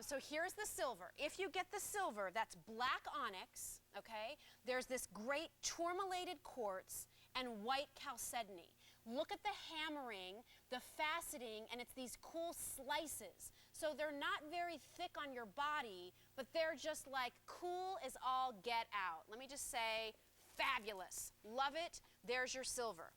So here's the silver. If you get the silver, that's black onyx, okay? There's this great tourmalated quartz and white chalcedony. Look at the hammering, the faceting, and it's these cool slices. So they're not very thick on your body, but they're just like cool as all get out. Let me just say, fabulous. Love it. There's your silver.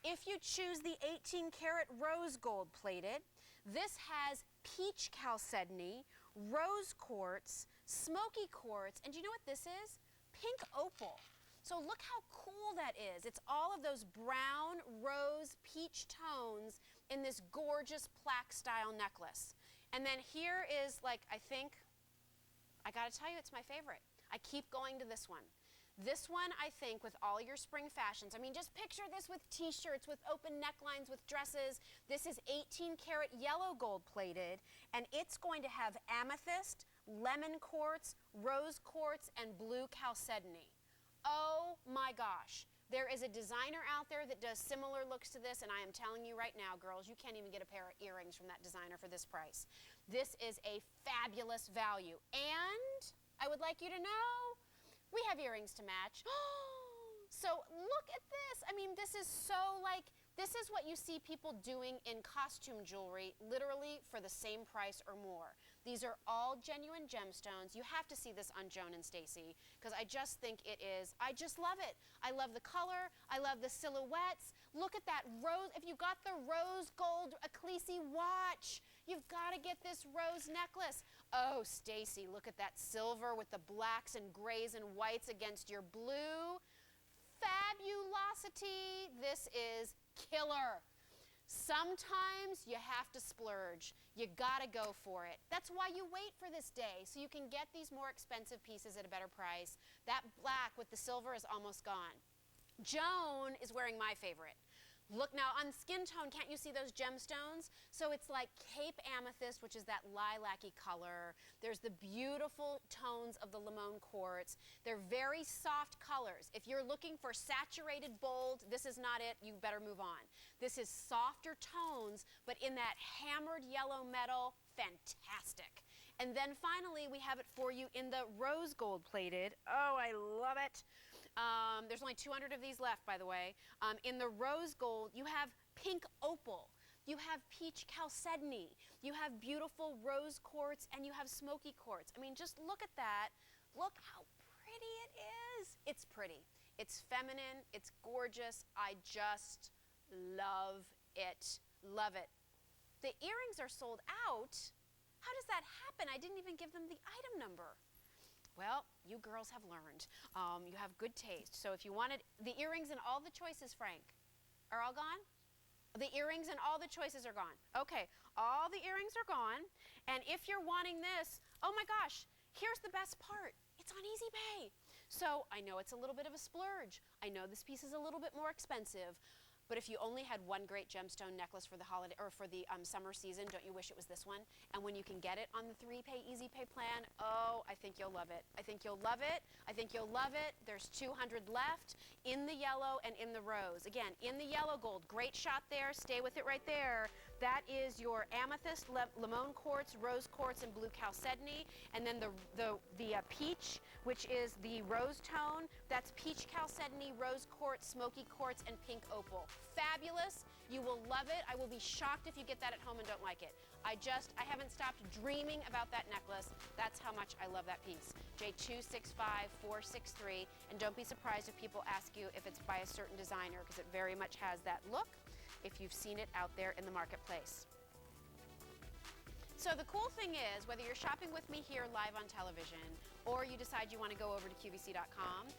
If you choose the 18-karat rose gold plated, this has peach chalcedony, rose quartz, smoky quartz, and do you know what this is? Pink opal. So look how cool that is. It's all of those brown, rose, peach tones in this gorgeous plaque-style necklace. And then here is, like, I gotta tell you, it's my favorite. I keep going to this one. This one, I think, with all your spring fashions, I mean, just picture this with t-shirts, with open necklines, with dresses. This is 18-karat yellow gold plated, and it's going to have amethyst, lemon quartz, rose quartz, and blue chalcedony. Oh my gosh. There is a designer out there that does similar looks to this, and I am telling you right now, girls, you can't even get a pair of earrings from that designer for this price. This is a fabulous value. And I would like you to know, we have earrings to match. So look at this. I mean, this is so like, this is what you see people doing in costume jewelry, literally for the same price or more. These are all genuine gemstones. You have to see this on Joan and Staci, because I just think it is, I just love it. I love the color. I love the silhouettes. Look at that rose. If you got the rose gold Ecclesi watch, you've got to get this rose necklace. Oh, Staci, look at that silver with the blacks and grays and whites against your blue. Fabulosity. This is killer. Sometimes you have to splurge. You gotta go for it. That's why you wait for this day, so you can get these more expensive pieces at a better price. That black with the silver is almost gone. Joan is wearing my favorite. Look now, on skin tone, can't you see those gemstones? So it's like Cape Amethyst, which is that lilac-y color. There's the beautiful tones of the limon quartz. They're very soft colors. If you're looking for saturated bold, this is not it. You better move on. This is softer tones, but in that hammered yellow metal, fantastic. And then finally, we have it for you in the rose gold plated. Oh, I love it. There's only 200 of these left, by the way. In the rose gold, you have pink opal. You have peach chalcedony. You have beautiful rose quartz, and you have smoky quartz. I mean, just look at that. Look how pretty it is. It's pretty. It's feminine. It's gorgeous. I just love it. Love it. The earrings are sold out. How does that happen? I didn't even give them the item number. Well, you girls have learned. You have good taste. So if you wanted the earrings and all the choices, Frank, are all gone? The earrings and all the choices are gone. Okay, all the earrings are gone. And if you're wanting this, oh my gosh, here's the best part. It's on Easy Pay. So I know it's a little bit of a splurge. I know this piece is a little bit more expensive. But if you only had one great gemstone necklace for the holiday or for the summer season, don't you wish it was this one? And when you can get it on the 3-pay Easy Pay plan, oh, I think you'll love it. I think you'll love it. I think you'll love it. There's 200 left in the yellow and in the rose. Again, in the yellow gold, great shot there. Stay with it right there. That is your amethyst, limon quartz, rose quartz, and blue chalcedony. And then the peach, which is the rose tone. That's peach chalcedony, rose quartz, smoky quartz, and pink opal. Fabulous. You will love it. I will be shocked if you get that at home and don't like it. I haven't stopped dreaming about that necklace. That's how much I love that piece. J265463. And don't be surprised if people ask you if it's by a certain designer, because it very much has that look if you've seen it out there in the marketplace. So the cool thing is, whether you're shopping with me here live on television or you decide you want to go over to QVC.com,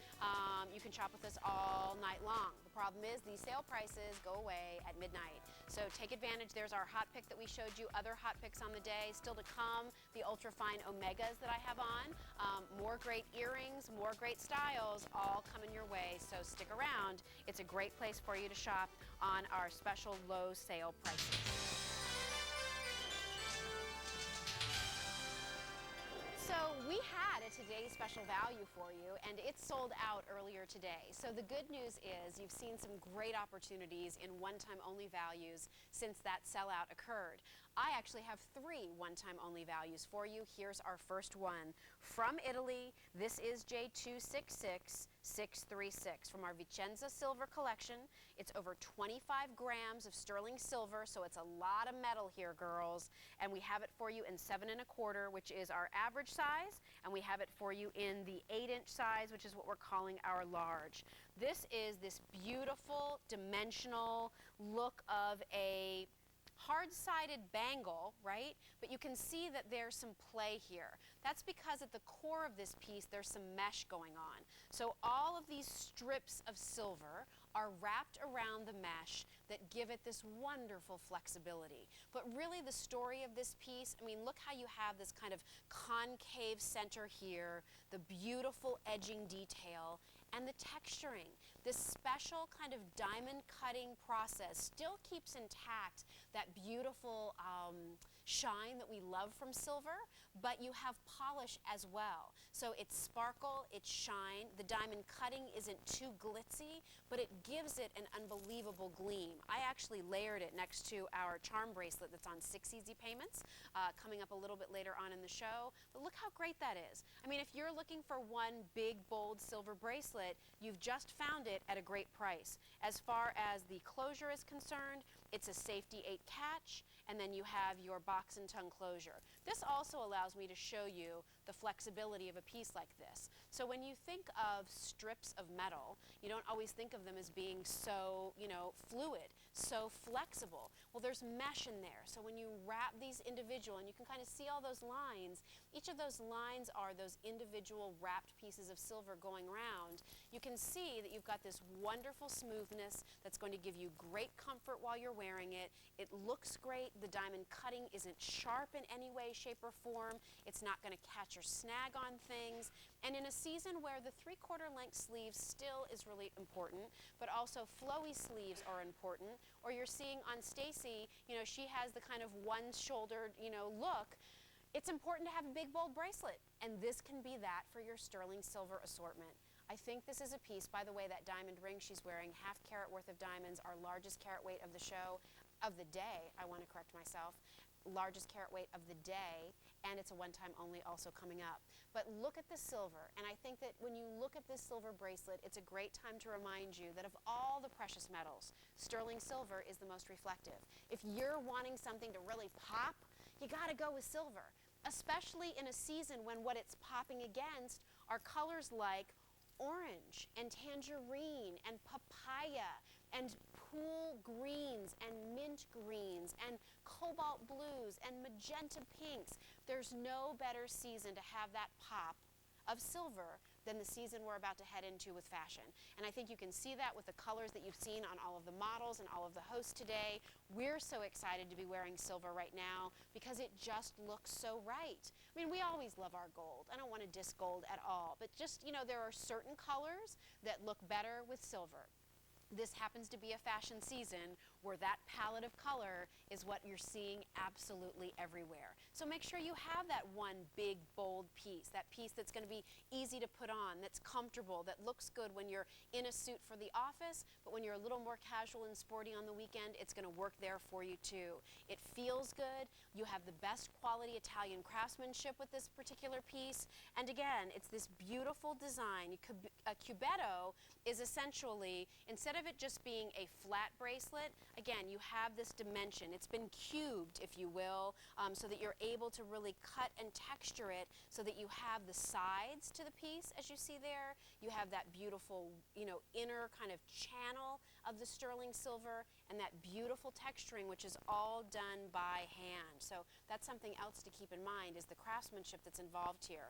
you can shop with us all night long. The problem is these sale prices go away at midnight. So take advantage. There's our hot pick that we showed you, other hot picks on the day. Still to come, the ultra-fine Omegas that I have on. More great earrings, more great styles, all coming your way. So stick around. It's a great place for you to shop on our special low sale prices. So we had a today's special value for you, and it's sold out earlier today. So the good news is you've seen some great opportunities in one-time only values since that sellout occurred. I actually have 3 one-time only values for you. Here's our first one. From Italy, this is J266636 from our Vicenza Silver Collection. It's over 25 grams of sterling silver, so it's a lot of metal here, girls. And we have it for you in 7 1/4, which is our average size, and we have it for you in the 8-inch size, which is what we're calling our large. This is this beautiful, dimensional look of a hard-sided bangle, right? But you can see that there's some play here. That's because at the core of this piece, there's some mesh going on. So all of these strips of silver are wrapped around the mesh that give it this wonderful flexibility. But really the story of this piece, I mean, look how you have this kind of concave center here, the beautiful edging detail, and the texturing. This special kind of diamond cutting process still keeps intact that beautiful shine that we love from silver, but you have polish as well. So it's sparkle, it's shine. The diamond cutting isn't too glitzy, but it gives it an unbelievable gleam. I actually layered it next to our charm bracelet that's on 6 easy payments, coming up a little bit later on in the show. But look how great that is. I mean, if you're looking for one big, bold silver bracelet, you've just found it at a great price. As far as the closure is concerned, it's a safety 8 catch, and then you have your box and tongue closure. This also allows me to show you the flexibility of a piece like this. So when you think of strips of metal, you don't always think of them as being so, fluid, so flexible. Well, there's mesh in there. So when you wrap these individual, and you can kind of see all those lines, each of those lines are those individual wrapped pieces of silver going around. You can see that you've got this wonderful smoothness that's going to give you great comfort while you're wearing it. It looks great. The diamond cutting isn't sharp in any way, shape, or form. It's not going to catch or snag on things. And in a season where the 3/4 length sleeve still is really important, but also flowy sleeves are important, or you're seeing on Staci, she has the kind of one-shouldered, look, it's important to have a big, bold bracelet. And this can be that for your sterling silver assortment. I think this is a piece, by the way, that diamond ring she's wearing, 1/2 carat worth of diamonds, our largest carat weight of the show, of the day, I want to correct myself, largest carat weight of the day, and it's a one-time only also coming up. But look at the silver, and I think that when you look at this silver bracelet, it's a great time to remind you that of all the precious metals, sterling silver is the most reflective. If you're wanting something to really pop, you gotta go with silver, especially in a season when what it's popping against are colors like orange and tangerine and papaya and pool greens and mint greens and cobalt blues and magenta pinks. There's no better season to have that pop of silver than the season we're about to head into with fashion. And I think you can see that with the colors that you've seen on all of the models and all of the hosts today. We're so excited to be wearing silver right now because it just looks so right. I mean, we always love our gold. I don't want to diss gold at all, but just, there are certain colors that look better with silver. This happens to be a fashion season where that palette of color is what you're seeing absolutely everywhere. So make sure you have that one big, bold piece, that piece that's going to be easy to put on, that's comfortable, that looks good when you're in a suit for the office, but when you're a little more casual and sporty on the weekend, it's going to work there for you too. It feels good. You have the best quality Italian craftsmanship with this particular piece. And again, it's this beautiful design. A cubetto is essentially, instead of it just being a flat bracelet, again, you have this dimension. It's been cubed, if you will, so that you're able to really cut and texture it so that you have the sides to the piece, as you see there. You have that beautiful, inner kind of channel of the sterling silver and that beautiful texturing, which is all done by hand. So that's something else to keep in mind, is the craftsmanship that's involved here.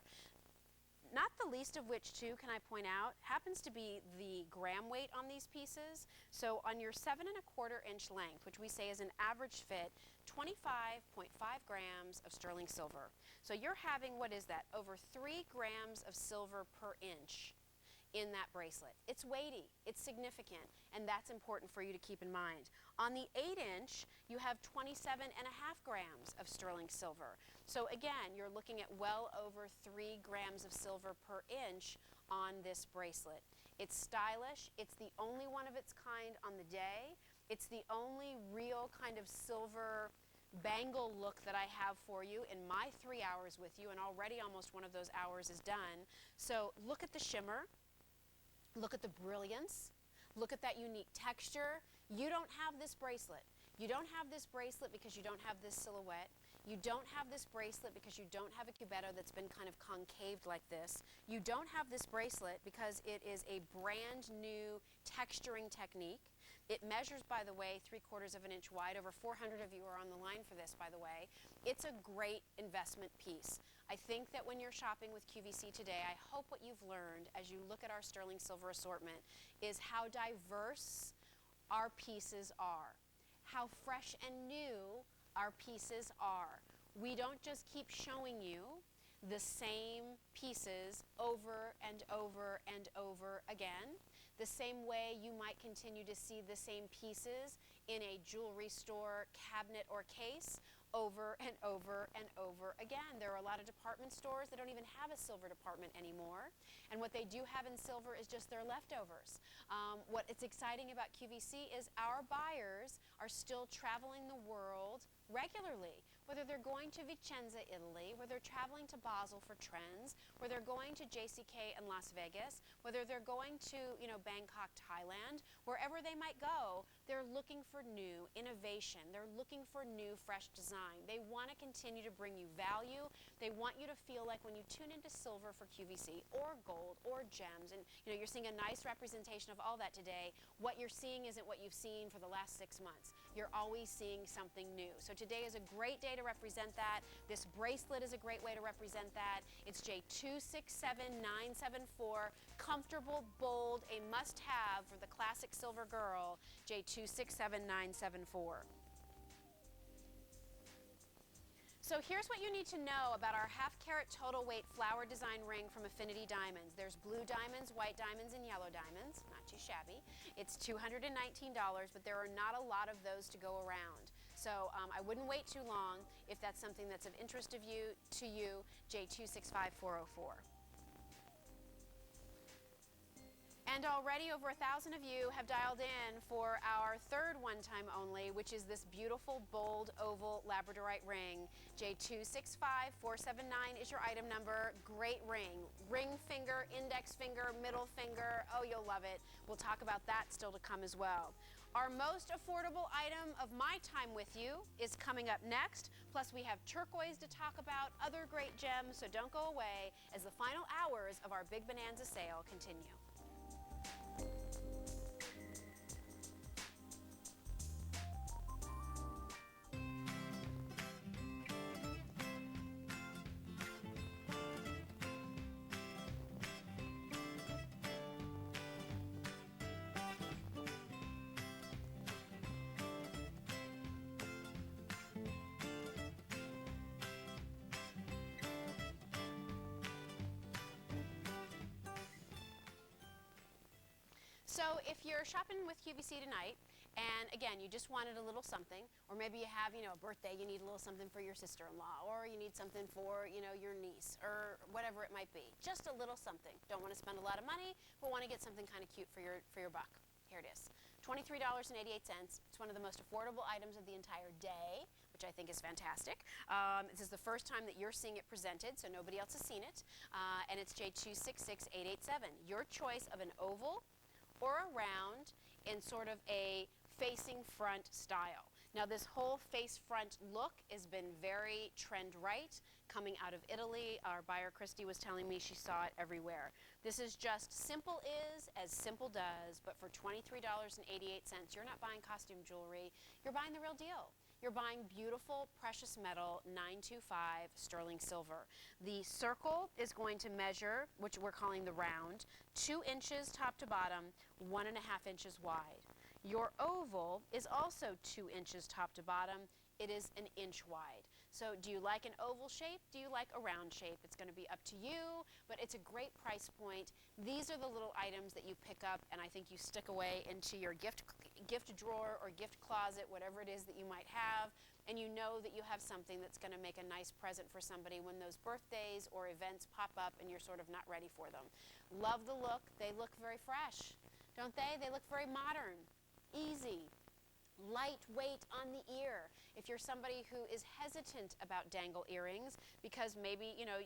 Not the least of which, too, can I point out, happens to be the gram weight on these pieces. So on your 7 1/4 inch length, which we say is an average fit, 25.5 grams of sterling silver. So you're having, what is that, over 3 grams of silver per inch in that bracelet. It's weighty, it's significant, and that's important for you to keep in mind. On the 8 inch, you have 27.5 grams of sterling silver. So again, you're looking at well over 3 grams of silver per inch on this bracelet. It's stylish, it's the only one of its kind on the day. It's the only real kind of silver bangle look that I have for you in my 3 hours with you, and already almost one of those hours is done. So look at the shimmer, look at the brilliance, look at that unique texture. You don't have this bracelet. You don't have this bracelet because you don't have this silhouette. You don't have this bracelet because you don't have a cubetto that's been kind of concaved like this. You don't have this bracelet because it is a brand new texturing technique. It measures, by the way, 3/4 of an inch wide. Over 400 of you are on the line for this, by the way. It's a great investment piece. I think that when you're shopping with QVC today, I hope what you've learned as you look at our sterling silver assortment is how diverse our pieces are, how fresh and new our pieces are. We don't just keep showing you the same pieces over and over and over again, the same way you might continue to see the same pieces in a jewelry store cabinet or case over and over and over again. There are a lot of department stores that don't even have a silver department anymore, and what they do have in silver is just their leftovers. What is exciting about QVC is our buyers are still traveling the world regularly, whether they're going to Vicenza, Italy, whether they're traveling to Basel for trends, whether they're going to JCK in Las Vegas, whether they're going to, Bangkok, Thailand, wherever they might go, they're looking for new innovation. They're looking for new, fresh design. They want to continue to bring you value. They want you to feel like when you tune into silver for QVC or gold or gems, and you're seeing a nice representation of all that today, what you're seeing isn't what you've seen for the last 6 months. You're always seeing something new. So today is a great day to represent that. This bracelet is a great way to represent that. It's J267974, comfortable, bold, a must-have for the classic silver girl, J267974. So here's what you need to know about our half-carat total weight flower design ring from Affinity Diamonds. There's blue diamonds, white diamonds, and yellow diamonds. Not too shabby. It's $219, but there are not a lot of those to go around. So I wouldn't wait too long if that's something that's of interest to you, J265404. And already over 1,000 of you have dialed in for our third one-time only, which is this beautiful, bold, oval labradorite ring. J265479 is your item number. Great ring. Ring finger, index finger, middle finger. Oh, you'll love it. We'll talk about that still to come as well. Our most affordable item of my time with you is coming up next. Plus, we have turquoise to talk about, other great gems, so don't go away as the final hours of our Big Bonanza sale continue. So if you're shopping with QVC tonight, and again, you just wanted a little something, or maybe you have, a birthday, you need a little something for your sister-in-law, or you need something for, your niece, or whatever it might be. Just a little something. Don't want to spend a lot of money, but want to get something kind of cute for your buck. Here it is. $23.88. It's one of the most affordable items of the entire day, which I think is fantastic. This is the first time that you're seeing it presented, so nobody else has seen it. And it's J266887. Your choice of an oval or a round in sort of a facing front style. Now this whole face front look has been very trend right, coming out of Italy. Our buyer Christy was telling me she saw it everywhere. This is just simple is as simple does, but for $23.88, you're not buying costume jewelry, you're buying the real deal. You're buying beautiful precious metal 925 sterling silver. The circle is going to measure, which we're calling the round, 2 inches top to bottom, 1.5 inches wide. Your oval is also 2 inches top to bottom. It is 1 inch wide. So do you like an oval shape? Do you like a round shape? It's going to be up to you, but it's a great price point. These are the little items that you pick up and I think you stick away into your gift drawer or gift closet, whatever it is that you might have, and you know that you have something that's going to make a nice present for somebody when those birthdays or events pop up and you're sort of not ready for them. Love the look. They look very fresh, don't they? They look very modern, easy. Lightweight on the ear. If you're somebody who is hesitant about dangle earrings because maybe, you know,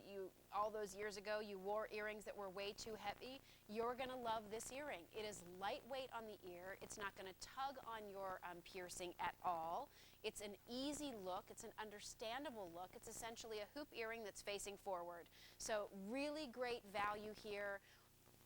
all those years ago you wore earrings that were way too heavy, you're going to love this earring. It is lightweight on the ear. It's not going to tug on your piercing at all. It's an easy look. It's an understandable look. It's essentially a hoop earring that's facing forward. So really great value here.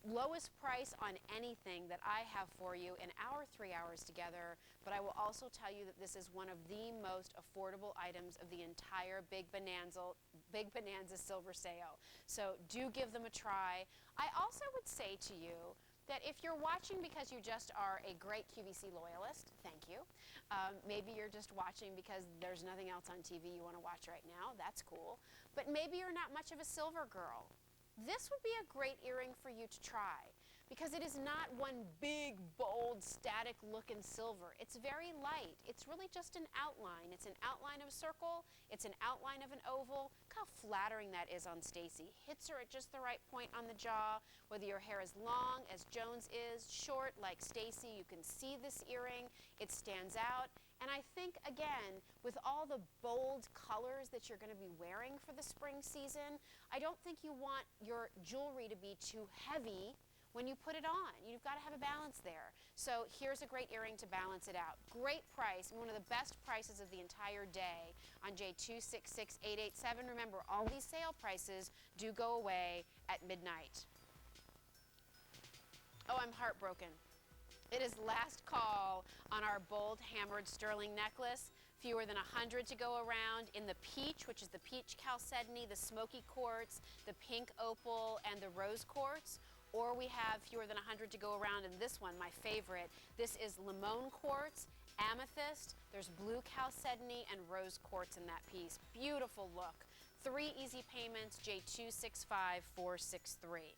Lowest price on anything that I have for you in our 3 hours together, but I will also tell you that this is one of the most affordable items of the entire Big Bonanza silver sale. So do give them a try. I also would say to you that if you're watching because you just are a great QVC loyalist, thank you. Maybe you're just watching because there's nothing else on TV you want to watch right now, that's cool. But maybe you're not much of a silver girl. This would be a great earring for you to try because it is not one big, bold, static look in silver. It's very light. It's really just an outline. It's an outline of a circle. It's an outline of an oval. Look how flattering that is on Staci. Hits her at just the right point on the jaw. Whether your hair is long, as Joan's is, short, like Staci, you can see this earring. It stands out. And I think, again, with all the bold colors that you're going to be wearing for the spring season, I don't think you want your jewelry to be too heavy when you put it on. You've got to have a balance there. So here's a great earring to balance it out. Great price, one of the best prices of the entire day on J266887. Remember, all these sale prices do go away at midnight. Oh, I'm heartbroken. It is last call on our bold hammered sterling necklace. Fewer than 100 to go around in the peach, which is the peach chalcedony, the smoky quartz, the pink opal, and the rose quartz. Or we have fewer than 100 to go around in this one, my favorite. This is limon quartz, amethyst, there's blue chalcedony, and rose quartz in that piece. Beautiful look. 3 easy payments, J265463.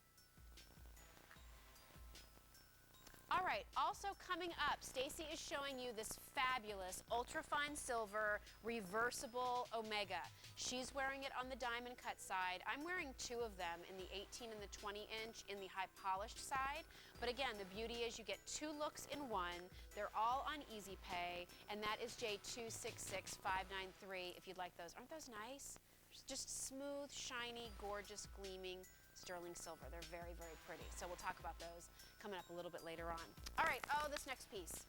All right, also coming up, Staci is showing you this fabulous ultrafine silver reversible Omega. She's wearing it on the diamond cut side. I'm wearing 2 of them in the 18 and the 20 inch in the high polished side. But again, the beauty is you get 2 looks in one. They're all on Easy Pay, and that is J266593 if you'd like those. Aren't those nice? Just smooth, shiny, gorgeous, gleaming sterling silver. They're very, very pretty. So we'll talk about those coming up a little bit later on. All right, oh, this next piece.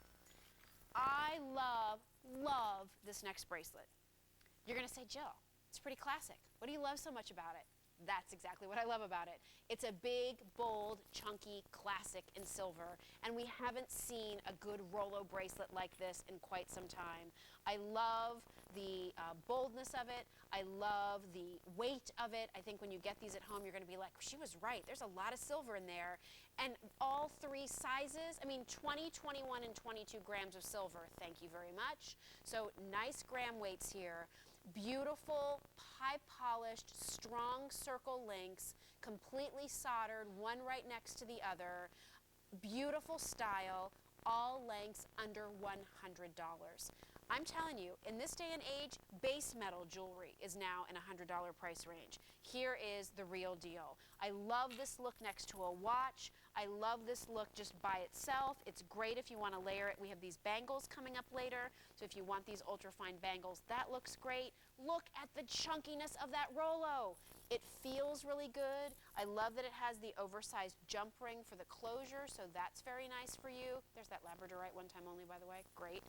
I love this next bracelet. You're going to say, Jill, it's pretty classic. What do you love so much about it? That's exactly what I love about it. It's a big, bold, chunky classic in silver, and we haven't seen a good Rolo bracelet like this in quite some time. I love the boldness of it. I love the weight of it. I think when you get these at home, you're going to be like, she was right. There's a lot of silver in there. And all 3 sizes, I mean, 20, 21, and 22 grams of silver. Thank you very much. So nice gram weights here. Beautiful, high-polished, strong circle links, completely soldered, one right next to the other. Beautiful style, all lengths under $100. I'm telling you, in this day and age, base metal jewelry is now in a $100 price range. Here is the real deal. I love this look next to a watch. I love this look just by itself. It's great if you want to layer it. We have these bangles coming up later, so if you want these ultra-fine bangles, that looks great. Look at the chunkiness of that Rolo. It feels really good. I love that it has the oversized jump ring for the closure, so that's very nice for you. There's that labradorite, one time only, by the way. Great.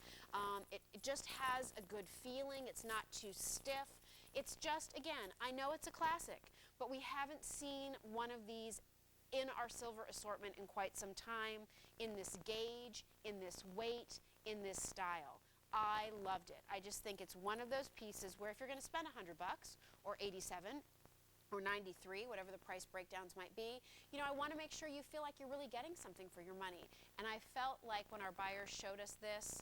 It just has a good feeling. It's not too stiff. It's just, again, I know it's a classic, but we haven't seen one of these in our silver assortment in quite some time, in this gauge, in this weight, in this style. I loved it. I just think it's one of those pieces where if you're going to spend $100 or $87 or $93, whatever the price breakdowns might be, you know, I want to make sure you feel like you're really getting something for your money. And I felt like when our buyers showed us this,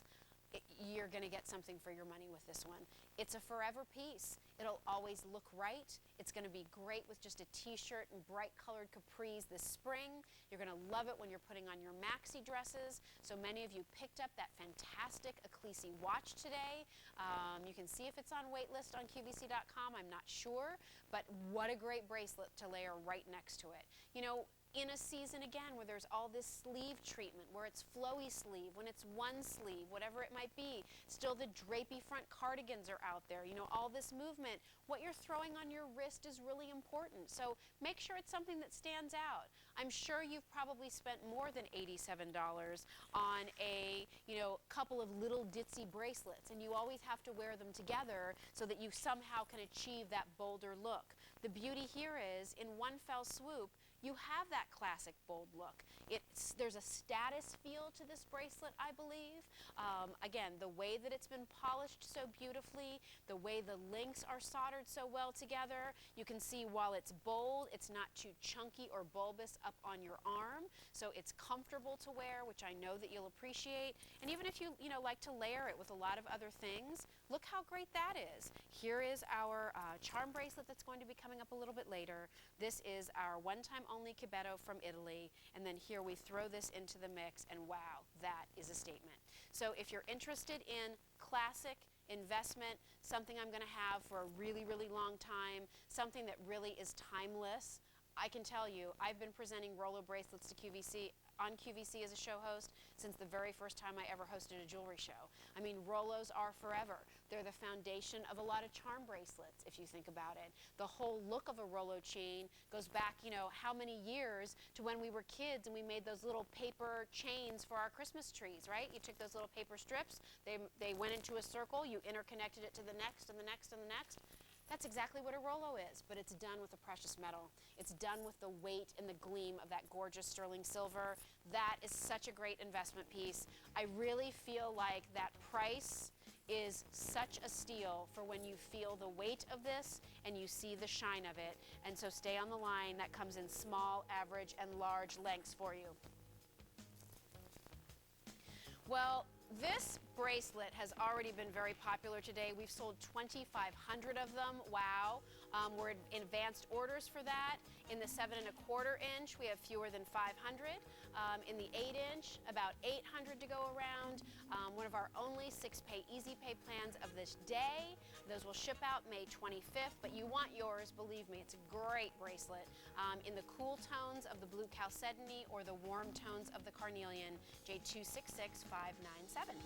you're going to get something for your money with this one. It's a forever piece. It'll always look right. It's going to be great with just a t-shirt and bright colored capris this spring. You're going to love it when you're putting on your maxi dresses. So many of you picked up that fantastic Ecclesi watch today. You can see if it's on waitlist on QVC.com. I'm not sure, but what a great bracelet to layer right next to it. You know, in a season again where there's all this sleeve treatment, where it's flowy sleeve, when it's one sleeve, whatever it might be. Still the drapey front cardigans are out there. You know, all this movement. What you're throwing on your wrist is really important. So make sure it's something that stands out. I'm sure you've probably spent more than $87 on a, you know, couple of little ditzy bracelets, and you always have to wear them together so that you somehow can achieve that bolder look. The beauty here is, in one fell swoop, you have that classic bold look. There's a status feel to this bracelet, I believe. Again, the way that it's been polished so beautifully, the way the links are soldered so well together. You can see while it's bold, it's not too chunky or bulbous up on your arm, so it's comfortable to wear, which I know that you'll appreciate. And even if you like to layer it with a lot of other things, look how great that is. Here is our charm bracelet that's going to be coming up a little bit later. This is our one-time only Cubetto from Italy, and then here we throw this into the mix, and wow, that is a statement. So if you're interested in classic investment, something I'm going to have for a really, really long time, something that really is timeless, I can tell you, I've been presenting Rolo bracelets to QVC, on QVC as a show host since the very first time I ever hosted a jewelry show. I mean, Rolos are forever. They're the foundation of a lot of charm bracelets, if you think about it. The whole look of a Rolo chain goes back, you know, how many years to when we were kids and we made those little paper chains for our Christmas trees, right? You took those little paper strips, they went into a circle, you interconnected it to the next and the next and the next. That's exactly what a Rolo is, but it's done with a precious metal. It's done with the weight and the gleam of that gorgeous sterling silver. That is such a great investment piece. I really feel like that price is such a steal for when you feel the weight of this and you see the shine of it. And so stay on the line. That comes in small, average, and large lengths for you. Well, this bracelet has already been very popular today. We've sold 2,500 of them. Wow. We're in advanced orders for that. In the 7¼ inch, we have fewer than 500. In the 8 inch, about 800 to go around. One of our only 6-pay easy pay plans of this day. Those will ship out May 25th, but you want yours, believe me, it's a great bracelet. In the cool tones of the blue chalcedony or the warm tones of the carnelian, J266597.